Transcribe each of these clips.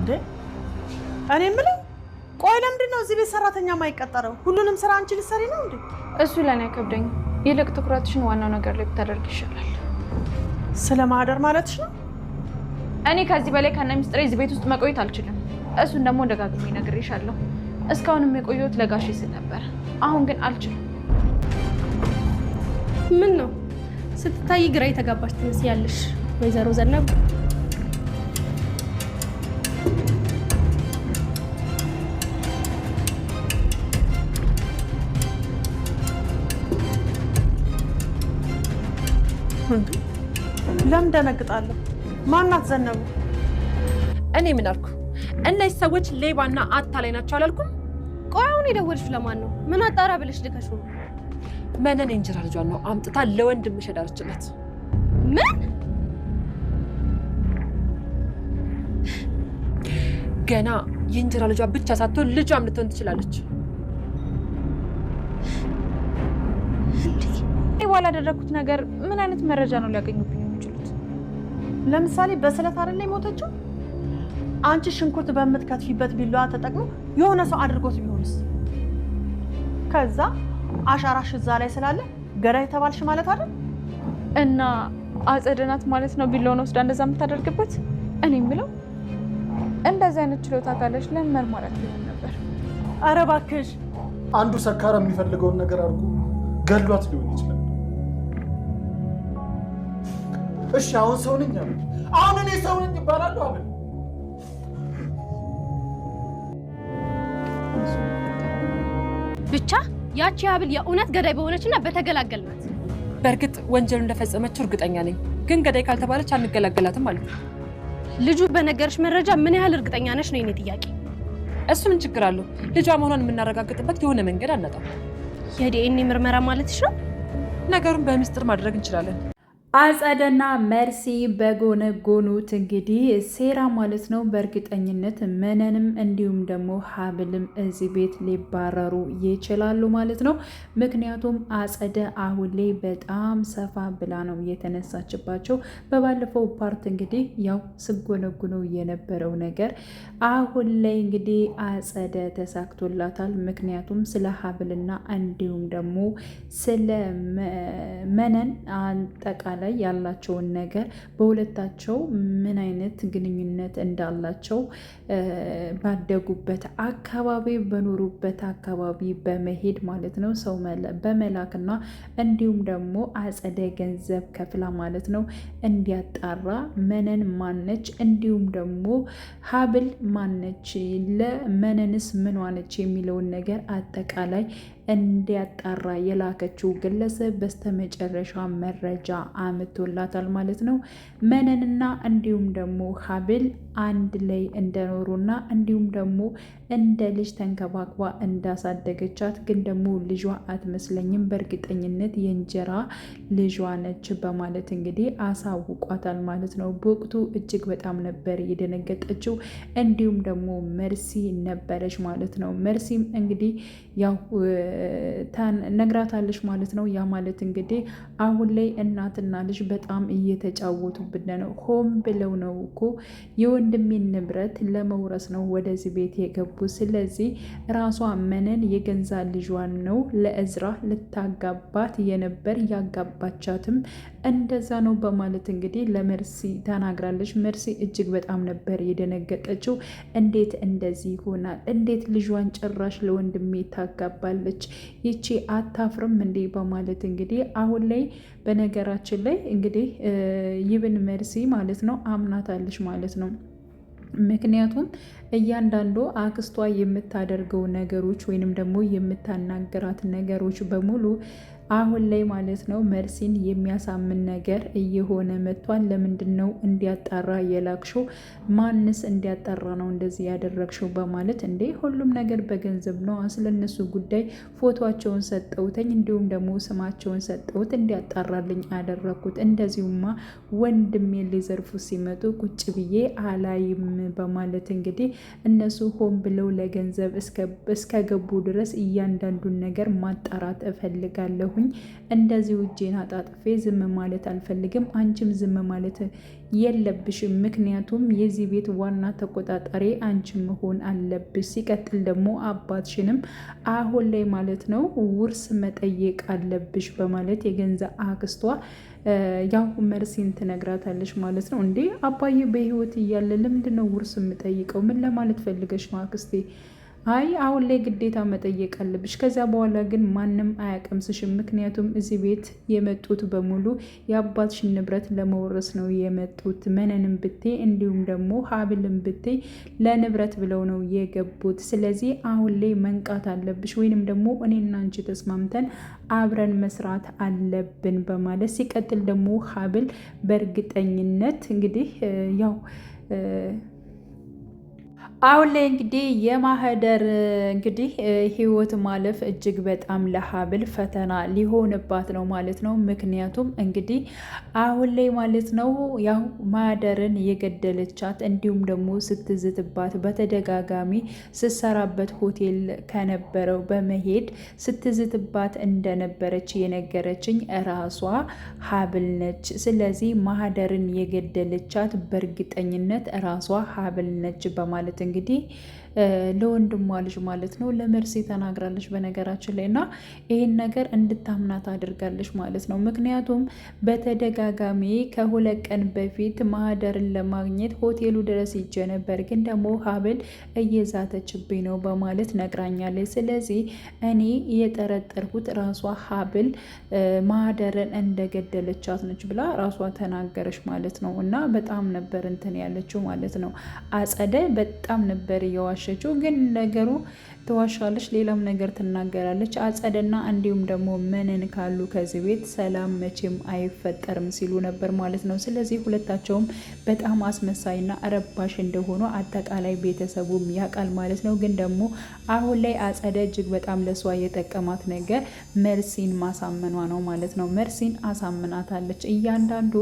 እንዴ እኔ የምለው ቆይ ለምንድን ነው እዚህ ቤት ሰራተኛ ማይቀጠረው? ሁሉንም ስራ አንቺ ልትሰሪ ነው እንዴ? እሱ ለኔ አይከብደኝ። ይልቅ ትኩረትሽን ዋናው ነገር ላይ ብታደርግ ይሻላል። ስለማደር ማለትሽ ነው? እኔ ከዚህ በላይ ከነ ሚስጥሬ እዚህ ቤት ውስጥ መቆየት አልችልም። እሱን ደግሞ ደጋግሜ ነግሬሻለሁ። እስካሁንም የቆየሁት ለጋሼ ስል ነበር። አሁን ግን አልችልም። ምን ነው ስትታይ ግራ የተጋባሽ ትመስያለሽ ወይዘሮ ዘነብ። ለምን ደነግጣለሁ? ማናት ዘነቡ? እኔ ምን አልኩ? እነዚህ ሰዎች ሌባና አታላይ ናቸው አላልኩም? ቆይ አሁን የደወልሽ ለማን ነው? ምን አጣራ ብለሽ ልከሽ ነው? መነን የእንጀራ ልጇን ነው አምጥታ ለወንድምሽ ዳርችለት። ምን? ገና የእንጀራ ልጇ ብቻ ሳትሆን ልጇም ልትሆን ትችላለች። ባላደረኩት ነገር ምን አይነት መረጃ ነው ሊያገኙብኝ የሚችሉት? ለምሳሌ በስለት አይደል የሞተችው? አንቺ ሽንኩርት በምትከትፊበት ቢላዋ ተጠቅሞ የሆነ ሰው አድርጎት ቢሆንስ? ከዛ አሻራሽ እዛ ላይ ስላለ ገዳይ ተባልሽ ማለት አይደል? እና አጸደ ናት ማለት ነው ቢላውን ወስዳ እንደዛ የምታደርግበት? እኔ የምለው እንደዚህ አይነት ችሎታ ካለሽ ለምን መርማራት ቢሆን ነበር? ኧረ እባክሽ። አንዱ ሰካራ የሚፈልገውን ነገር አድርጎ ገድሏት ሊሆን ይችላል። እሺ አሁን ሰው ነኝ አለ። አሁን እኔ ሰው ነኝ ይባላል አለ። ብቻ ያቺ ሀብል የእውነት ገዳይ በሆነችና በተገላገልናት። በእርግጥ ወንጀሉ እንደፈጸመችው እርግጠኛ ነኝ፣ ግን ገዳይ ካልተባለች አንገላገላትም አሉ። ልጁ በነገርሽ መረጃ ምን ያህል እርግጠኛ ነሽ ነው የኔ ጥያቄ። እሱ ምን ችግር አለው? ልጇ መሆኗን የምናረጋግጥበት የሆነ መንገድ አናጣም። የዲኤንኤ ምርመራ ማለትሽ ነው? ነገሩን በሚስጥር ማድረግ እንችላለን። አጸደና መርሲ በጎነጎኑት እንግዲህ ሴራ ማለት ነው። በእርግጠኝነት መነንም እንዲሁም ደግሞ ሀብልም እዚህ ቤት ሊባረሩ ይችላሉ ማለት ነው። ምክንያቱም አጸደ አሁን ላይ በጣም ሰፋ ብላ ነው የተነሳችባቸው። በባለፈው ፓርት እንግዲህ ያው ስጎነጉነው የነበረው ነገር አሁን ላይ እንግዲህ አጸደ ተሳክቶላታል። ምክንያቱም ስለ ሀብልና እንዲሁም ደግሞ ስለ መነን አጠቃላይ ያላቸውን ነገር በሁለታቸው ምን አይነት ግንኙነት እንዳላቸው ባደጉበት አካባቢ በኖሩበት አካባቢ በመሄድ ማለት ነው ሰው በመላክና እንዲሁም ደግሞ አጸደ ገንዘብ ከፍላ ማለት ነው እንዲያጣራ መነን ማነች እንዲሁም ደግሞ ሀብል ማነች ለመነንስ ምን ዋነች የሚለውን ነገር አጠቃላይ እንዲያጣራ የላከችው ግለሰብ በስተመጨረሻ መረጃ አምጥቶላታል ማለት ነው። መነንና እንዲሁም ደግሞ ሀብል አንድ ላይ እንደኖሩና እንዲሁም ደግሞ እንደ ልጅ ተንከባክባ እንዳሳደገቻት ግን ደግሞ ልጇ አትመስለኝም፣ በእርግጠኝነት የእንጀራ ልጇ ነች በማለት እንግዲህ አሳውቋታል ማለት ነው። በወቅቱ እጅግ በጣም ነበር የደነገጠችው። እንዲሁም ደግሞ መርሲ ነበረች ማለት ነው። መርሲም እንግዲህ ያው ነግራታለች ማለት ነው። ያ ማለት እንግዲህ አሁን ላይ እናትና ልጅ በጣም እየተጫወቱብን ነው። ሆም ብለው ነው እኮ የወንድሜን ንብረት ለመውረስ ነው ወደዚህ ቤት የገቡ። ስለዚህ ራሷ መነን የገንዛ ልጇን ነው ለእዝራ ልታጋባት የነበር ያጋባቻትም እንደዛ ነው በማለት እንግዲህ ለመርሲ ተናግራለች። መርሲ እጅግ በጣም ነበር የደነገጠችው። እንዴት እንደዚህ ይሆናል? እንዴት ልጇን ጭራሽ ለወንድሜ ታጋባለች? ይቺ አታፍርም እንዴ? በማለት እንግዲህ አሁን ላይ በነገራችን ላይ እንግዲህ ይብን መርሲ ማለት ነው አምናታለች ማለት ነው። ምክንያቱም እያንዳንዱ አክስቷ የምታደርገው ነገሮች ወይንም ደግሞ የምታናገራት ነገሮች በሙሉ አሁን ላይ ማለት ነው መርሲን የሚያሳምን ነገር እየሆነ መጥቷል። ለምንድን ነው እንዲያጣራ የላክሽው? ማንስ እንዲያጣራ ነው እንደዚህ ያደረግሽው? በማለት እንዴ ሁሉም ነገር በገንዘብ ነው፣ ስለነሱ ጉዳይ ፎቶቸውን ሰጠውተኝ እንዲሁም ደግሞ ስማቸውን ሰጠውት እንዲያጣራልኝ አደረግኩት። እንደዚሁማ ወንድሜን ሊዘርፉ ሲመጡ ቁጭ ብዬ አላይም በማለት እንግዲህ እነሱ ሆን ብለው ለገንዘብ እስከገቡ ድረስ እያንዳንዱን ነገር ማጣራት እፈልጋለሁ ስላለሁኝ እንደዚሁ እጄን አጣጥፌ ዝም ማለት አልፈልግም። አንቺም ዝም ማለት የለብሽም። ምክንያቱም የዚህ ቤት ዋና ተቆጣጣሪ አንቺ መሆን አለብሽ። ሲቀጥል ደግሞ አባትሽንም አሁን ላይ ማለት ነው ውርስ መጠየቅ አለብሽ በማለት የገንዘብ አክስቷ ያው መርሲን ትነግራታለች ማለት ነው። እንዴ አባዬ በህይወት እያለ ለምንድን ነው ውርስ የምጠይቀው? ምን ለማለት ፈልገሽ ነው አክስቴ? አይ አሁን ላይ ግዴታ መጠየቅ አለብሽ። ከዚያ በኋላ ግን ማንም አያቀምስሽም። ምክንያቱም እዚህ ቤት የመጡት በሙሉ የአባትሽን ንብረት ለመውረስ ነው የመጡት። መነንም ብቴ እንዲሁም ደግሞ ሀብልም ብቴ ለንብረት ብለው ነው የገቡት። ስለዚህ አሁን ላይ መንቃት አለብሽ፣ ወይንም ደግሞ እኔና አንቺ ተስማምተን አብረን መስራት አለብን በማለት ሲቀጥል ደግሞ ሀብል በእርግጠኝነት እንግዲህ ያው አሁን ላይ እንግዲህ የማህደር እንግዲህ ህይወት ማለፍ እጅግ በጣም ለሀብል ፈተና ሊሆንባት ነው ማለት ነው። ምክንያቱም እንግዲህ አሁን ላይ ማለት ነው ያው ማህደርን የገደለቻት እንዲሁም ደግሞ ስትዝትባት በተደጋጋሚ ስትሰራበት ሆቴል ከነበረው በመሄድ ስትዝትባት እንደነበረች የነገረችኝ ራሷ ሀብል ነች። ስለዚህ ማህደርን የገደለቻት በእርግጠኝነት ራሷ ሀብል ነች በማለት እንግዲህ ለወንድሟ ልጅ ማለት ነው ለመርሲ ተናግራለች በነገራችን ላይ እና ይህን ነገር እንድታምናት አድርጋለች ማለት ነው። ምክንያቱም በተደጋጋሚ ከ2 ቀን በፊት ማህደርን ለማግኘት ሆቴሉ ድረስ ሂጄ ነበር፣ ግን ደግሞ ሀብል እየዛተችብኝ ነው በማለት ነግራኛለች። ስለዚህ እኔ የጠረጠርኩት ራሷ ሀብል ማህደርን እንደገደለቻት ነች ብላ ራሷ ተናገረች ማለት ነው። እና በጣም ነበር እንትን ያለችው ማለት ነው። አጸደ በጣም ነበር እየዋሸችው፣ ግን ነገሩ ትዋሻለች፣ ሌላም ነገር ትናገራለች። አጸደና እንዲሁም ደግሞ መነን ካሉ ከዚህ ቤት ሰላም መቼም አይፈጠርም ሲሉ ነበር ማለት ነው። ስለዚህ ሁለታቸውም በጣም አስመሳይና ረባሽ እንደሆኑ አጠቃላይ ቤተሰቡም ያውቃል ማለት ነው። ግን ደግሞ አሁን ላይ አጸደ እጅግ በጣም ለሷ የጠቀማት ነገር መርሲን ማሳመኗ ነው ማለት ነው። መርሲን አሳምናታለች። እያንዳንዱ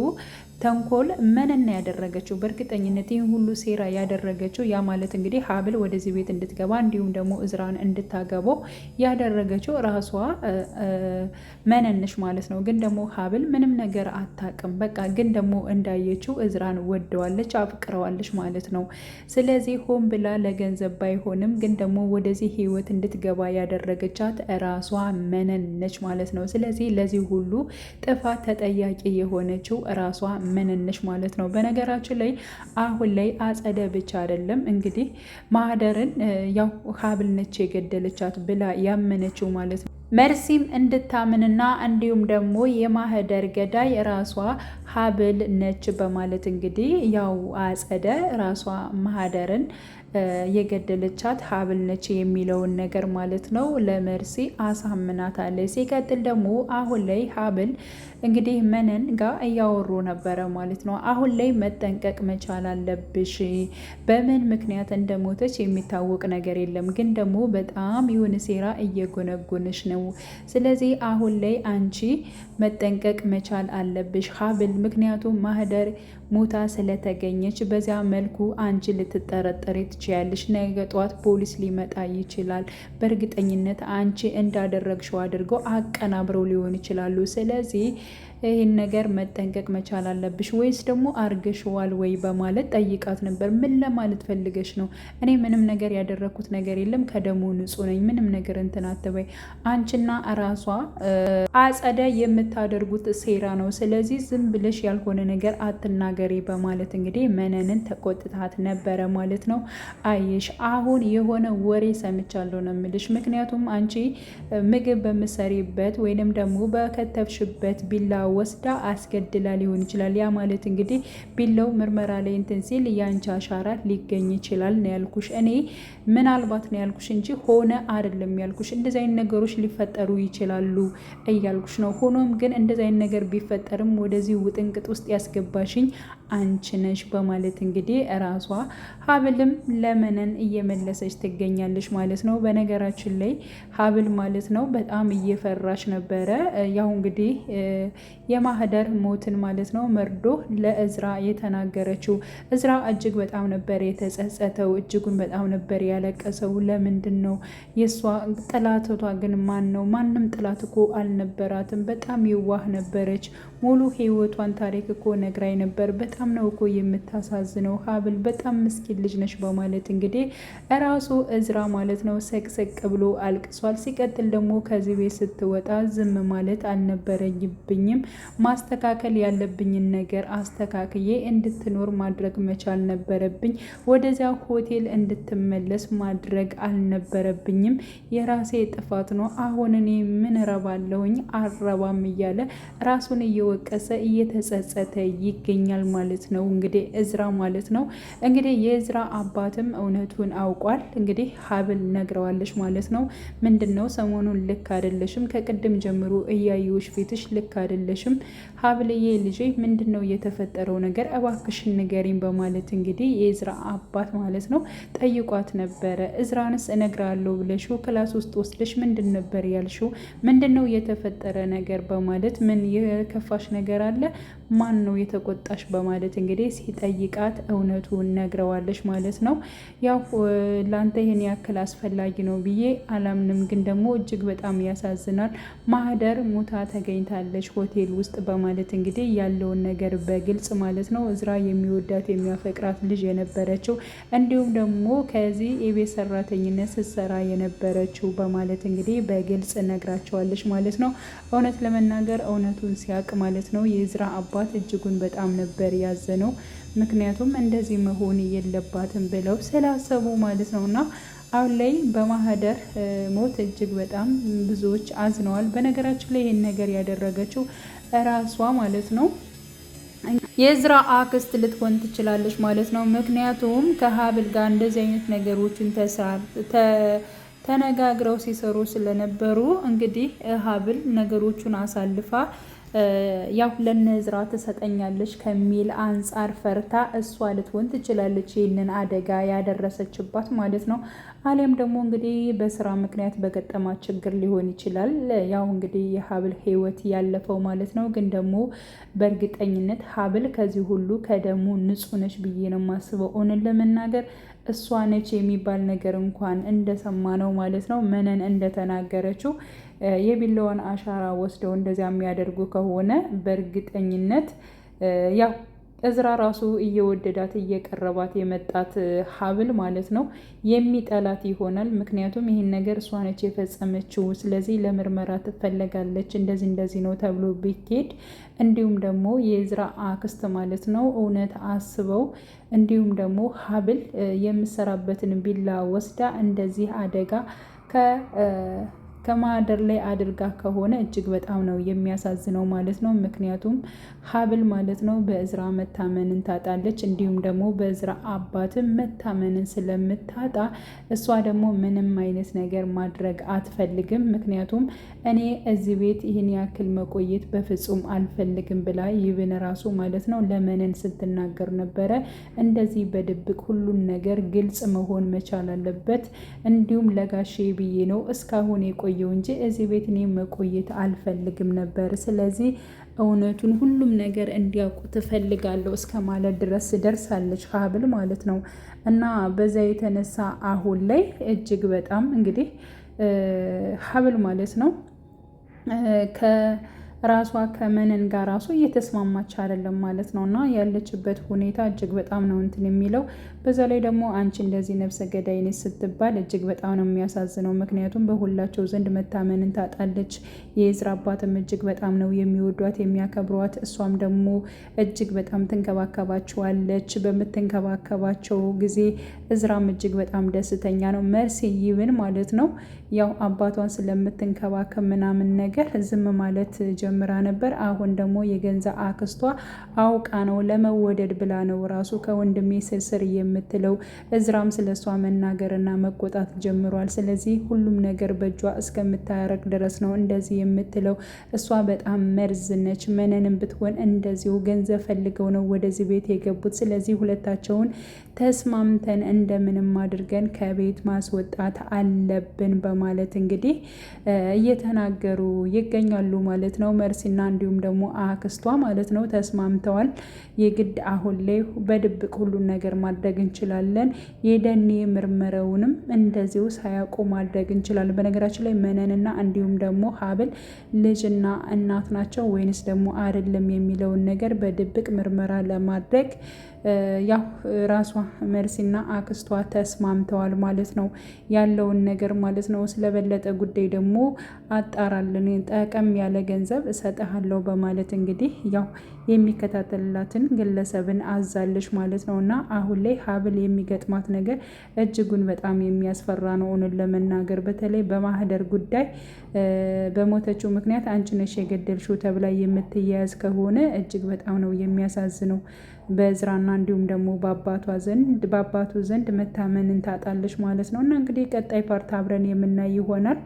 ተንኮል መነን ያደረገችው በእርግጠኝነት ይህን ሁሉ ሴራ ያደረገችው ያ ማለት እንግዲህ ሀብል ወደዚህ ቤት እንድትገባ እንዲሁም ደግሞ እዝራን እንድታገባው ያደረገችው ራሷ መነንሽ ማለት ነው። ግን ደግሞ ሀብል ምንም ነገር አታውቅም። በቃ ግን ደግሞ እንዳየችው እዝራን ወደዋለች፣ አፍቅረዋለች ማለት ነው። ስለዚህ ሆን ብላ ለገንዘብ ባይሆንም ግን ደግሞ ወደዚህ ህይወት እንድትገባ ያደረገቻት ራሷ መነንነች ማለት ነው። ስለዚህ ለዚህ ሁሉ ጥፋት ተጠያቂ የሆነችው ራሷ መነንነች ማለት ነው። በነገራችን ላይ አሁን ላይ አጸደ ብቻ አይደለም እንግዲህ ማህደርን ያው ሀብል ነች የገደለቻት ብላ ያመነችው ማለት ነው። መርሲም እንድታምንና እንዲሁም ደግሞ የማህደር ገዳይ ራሷ ሀብል ነች በማለት እንግዲህ ያው አጸደ ራሷ ማህደርን የገደለቻት ሀብል ነች የሚለውን ነገር ማለት ነው ለመርሲ አሳምናታለች። ሲቀጥል ደግሞ አሁን ላይ ሀብል እንግዲህ መነን ጋር እያወሩ ነበረ ማለት ነው። አሁን ላይ መጠንቀቅ መቻል አለብሽ፣ በምን ምክንያት እንደሞተች የሚታወቅ ነገር የለም፣ ግን ደግሞ በጣም የሆነ ሴራ እየጎነጎነች ነው። ስለዚህ አሁን ላይ አንቺ መጠንቀቅ መቻል አለብሽ ሀብል፣ ምክንያቱም ማህደር ሞታ ስለተገኘች በዚያ መልኩ አንቺ ልትጠረጠሪ ትችያለሽ። ነገ ጧት ፖሊስ ሊመጣ ይችላል። በእርግጠኝነት አንቺ እንዳደረግሽው አድርገው አቀናብረው ሊሆን ይችላሉ። ስለዚህ ይህን ነገር መጠንቀቅ መቻል አለብሽ፣ ወይስ ደግሞ አርገሽዋል ወይ በማለት ጠይቃት ነበር። ምን ለማለት ፈልገሽ ነው? እኔ ምንም ነገር ያደረግኩት ነገር የለም፣ ከደሙ ንጹህ ነኝ፣ ምንም ነገር እንትን አትበይ። አንቺና ራሷ አጸደ የምታደርጉት ሴራ ነው። ስለዚህ ዝም ብለሽ ያልሆነ ነገር አትናገሪ በማለት እንግዲህ መነንን ተቆጥታት ነበረ ማለት ነው። አየሽ አሁን የሆነ ወሬ ሰምቻለሁ ነው የምልሽ። ምክንያቱም አንቺ ምግብ በምሰሪበት ወይንም ደግሞ በከተፍሽበት ቢላ ወስዳ አስገድላ ሊሆን ይችላል። ያ ማለት እንግዲህ ቢላው ምርመራ ላይ እንትን ሲል ያንቺ አሻራ ሊገኝ ይችላል ነው ያልኩሽ። እኔ ምናልባት ነው ያልኩሽ እንጂ ሆነ አይደለም ያልኩሽ። እንደዚህ አይነት ነገሮች ሊፈጠሩ ይችላሉ እያልኩሽ ነው። ሆኖም ግን እንደዚህ አይነት ነገር ቢፈጠርም ወደዚህ ውጥንቅጥ ውስጥ ያስገባሽኝ አንቺ ነሽ በማለት እንግዲህ ራሷ ሀብልም ለመነን እየመለሰች ትገኛለች ማለት ነው። በነገራችን ላይ ሀብል ማለት ነው በጣም እየፈራች ነበረ። ያው እንግዲህ የማህደር ሞትን ማለት ነው መርዶ ለእዝራ የተናገረችው። እዝራ እጅግ በጣም ነበር የተጸጸተው፣ እጅጉን በጣም ነበር ያለቀሰው። ለምንድን ነው የእሷ ጥላቷ ግን ማን ነው? ማንም ጥላት እኮ አልነበራትም። በጣም የዋህ ነበረች። ሙሉ ህይወቷን ታሪክ እኮ ነግራኝ ነበር። በጣም ነው እኮ የምታሳዝነው። ሀብል በጣም ምስኪን ልጅ ነች በማለት እንግዲህ እራሱ እዝራ ማለት ነው ሰቅሰቅ ብሎ አልቅሷል። ሲቀጥል ደግሞ ከዚህ ቤት ስትወጣ ዝም ማለት አልነበረብኝም፣ ማስተካከል ያለብኝን ነገር አስተካክዬ እንድትኖር ማድረግ መቻል ነበረብኝ። ወደዚያ ሆቴል እንድትመለስ ማድረግ አልነበረብኝም። የራሴ ጥፋት ነው። አሁን እኔ ምን ረባለሁኝ? አረባም እያለ ራሱን እየወቀሰ እየተጸጸተ ይገኛል ማለት ነው። እንግዲህ እዝራ ማለት ነው እንግዲህ የእዝራ አባትም እውነቱን አውቋል። እንግዲህ ሀብል ነግረዋለች ማለት ነው። ምንድን ነው ሰሞኑን ልክ አይደለሽም፣ ከቅድም ጀምሮ እያየሁሽ ፊትሽ ልክ አይደለሽም። ሀብልዬ ልጄ ምንድን ነው የተፈጠረው ነገር እባክሽን ንገሪኝ በማለት እንግዲህ የእዝራ አባት ማለት ነው ጠይቋት ነበረ። እዝራንስ እነግራለሁ ብለሽው ክላስ ውስጥ ወስደሽ ምንድን ነበር ያልሽው? ምንድን ነው የተፈጠረ ነገር በማለት ምን የከፋሽ ነገር አለ? ማን ነው የተቆጣሽ? በማለት እንግዲህ ሲጠይቃት እውነቱን ነግረዋለች ማለት ነው። ያው ላንተ ይህን ያክል አስፈላጊ ነው ብዬ አላምንም፣ ግን ደግሞ እጅግ በጣም ያሳዝናል። ማህደር ሙታ ተገኝታለች ሆቴል ውስጥ በማለት እንግዲህ ያለውን ነገር በግልጽ ማለት ነው እዝራ የሚወዳት የሚያፈቅራት ልጅ የነበረችው እንዲሁም ደግሞ ከዚህ የቤት ሰራተኝነት ስትሰራ የነበረችው በማለት እንግዲህ በግልጽ ነግራቸዋለች ማለት ነው። እውነት ለመናገር እውነቱን ሲያቅ ማለት ነው የእዝራ አባት እጅጉን በጣም ነበር ያዘነው። ምክንያቱም እንደዚህ መሆን የለባትም ብለው ስላሰቡ ማለት ነው። እና አሁን ላይ በማህደር ሞት እጅግ በጣም ብዙዎች አዝነዋል። በነገራችን ላይ ይህን ነገር ያደረገችው እራሷ ማለት ነው የእዝራ አክስት ልትሆን ትችላለች ማለት ነው። ምክንያቱም ከሀብል ጋር እንደዚህ አይነት ነገሮችን ተነጋግረው ሲሰሩ ስለነበሩ እንግዲህ ሀብል ነገሮቹን አሳልፋ ያው ለነዝራ ትሰጠኛለች ከሚል አንጻር ፈርታ እሷ ልትሆን ትችላለች ይህንን አደጋ ያደረሰችባት ማለት ነው። አሊያም ደግሞ እንግዲህ በስራ ምክንያት በገጠማት ችግር ሊሆን ይችላል። ያው እንግዲህ የሀብል ህይወት ያለፈው ማለት ነው። ግን ደግሞ በእርግጠኝነት ሀብል ከዚህ ሁሉ ከደሙ ንጹህ ነች ብዬ ነው የማስበው። እውነት ለመናገር እሷ ነች የሚባል ነገር እንኳን እንደሰማ ነው ማለት ነው መነን እንደተናገረችው የቢላዋን አሻራ ወስደው እንደዚያ የሚያደርጉ ከሆነ በእርግጠኝነት ያው እዝራ ራሱ እየወደዳት እየቀረባት የመጣት ሀብል ማለት ነው የሚጠላት ይሆናል። ምክንያቱም ይህን ነገር እሷ ነች የፈጸመችው፣ ስለዚህ ለምርመራ ትፈለጋለች እንደዚህ ነው ተብሎ ቢኬድ እንዲሁም ደግሞ የእዝራ አክስት ማለት ነው እውነት አስበው እንዲሁም ደግሞ ሀብል የምሰራበትን ቢላ ወስዳ እንደዚህ አደጋ ከማህደር ላይ አድርጋ ከሆነ እጅግ በጣም ነው የሚያሳዝነው ማለት ነው። ምክንያቱም ሀብል ማለት ነው በእዝራ መታመንን ታጣለች፣ እንዲሁም ደግሞ በእዝራ አባትም መታመንን ስለምታጣ እሷ ደግሞ ምንም አይነት ነገር ማድረግ አትፈልግም። ምክንያቱም እኔ እዚህ ቤት ይህን ያክል መቆየት በፍጹም አልፈልግም ብላ ይብን ራሱ ማለት ነው ለመነን ስትናገር ነበረ። እንደዚህ በድብቅ ሁሉን ነገር ግልጽ መሆን መቻል አለበት፣ እንዲሁም ለጋሼ ብዬ ነው እስካሁን የቆየው እንጂ እዚህ ቤት እኔ መቆየት አልፈልግም ነበር። ስለዚህ እውነቱን ሁሉም ነገር እንዲያውቁ ትፈልጋለሁ እስከ ማለት ድረስ ደርሳለች ሀብል ማለት ነው። እና በዛ የተነሳ አሁን ላይ እጅግ በጣም እንግዲህ ሀብል ማለት ነው ራሷ ከመነን ጋር ራሱ እየተስማማች አይደለም ማለት ነው። እና ያለችበት ሁኔታ እጅግ በጣም ነው እንትን የሚለው። በዛ ላይ ደግሞ አንቺ እንደዚህ ነፍሰ ገዳይ ነች ስትባል እጅግ በጣም ነው የሚያሳዝነው። ምክንያቱም በሁላቸው ዘንድ መታመንን ታጣለች። የእዝራ አባትም እጅግ በጣም ነው የሚወዷት የሚያከብሯት። እሷም ደግሞ እጅግ በጣም ትንከባከባቸዋለች። በምትንከባከባቸው ጊዜ እዝራም እጅግ በጣም ደስተኛ ነው። መርሲ ይብን ማለት ነው ያው አባቷን ስለምትንከባከብ ምናምን ነገር ዝም ማለት ጀምራ ነበር። አሁን ደግሞ የገንዛ አክስቷ አውቃ ነው ለመወደድ ብላ ነው ራሱ ከወንድሜ ስርስር የምትለው። እዝራም ስለሷ መናገርና መቆጣት ጀምሯል። ስለዚህ ሁሉም ነገር በእጇ እስከምታረግ ድረስ ነው እንደዚህ የምትለው። እሷ በጣም መርዝ ነች። መነንም ብትሆን እንደዚሁ ገንዘብ ፈልገው ነው ወደዚህ ቤት የገቡት። ስለዚህ ሁለታቸውን ተስማምተን እንደምንም አድርገን ከቤት ማስወጣት አለብን በማለት እንግዲህ እየተናገሩ ይገኛሉ ማለት ነው። መርሲና እንዲሁም ደግሞ አክስቷ ማለት ነው ተስማምተዋል። የግድ አሁን ላይ በድብቅ ሁሉን ነገር ማድረግ እንችላለን። የደኔ ምርመራውንም እንደዚሁ ሳያውቁ ማድረግ እንችላለን። በነገራችን ላይ መነንና እንዲሁም ደግሞ ሀብል ልጅና እናት ናቸው ወይንስ ደግሞ አይደለም የሚለውን ነገር በድብቅ ምርመራ ለማድረግ ያው ራሷ መርሲና አክስቷ ተስማምተዋል ማለት ነው ያለውን ነገር ማለት ነው። ስለበለጠ ጉዳይ ደግሞ አጣራልን፣ ጠቀም ያለ ገንዘብ እሰጥሃለሁ በማለት እንግዲህ ያው የሚከታተልላትን ግለሰብን አዛለች ማለት ነው። እና አሁን ላይ ሀብል የሚገጥማት ነገር እጅጉን በጣም የሚያስፈራ ነው። እውነት ለመናገር በተለይ በማህደር ጉዳይ በሞተችው ምክንያት አንቺ ነሽ የገደልሽው ተብላ የምትያያዝ ከሆነ እጅግ በጣም ነው የሚያሳዝነው። በእዝራና እንዲሁም ደግሞ በአባቱ ዘንድ መታመንን ታጣለች ማለት ነው። እና እንግዲህ ቀጣይ ፓርት አብረን የምናይ ይሆናል።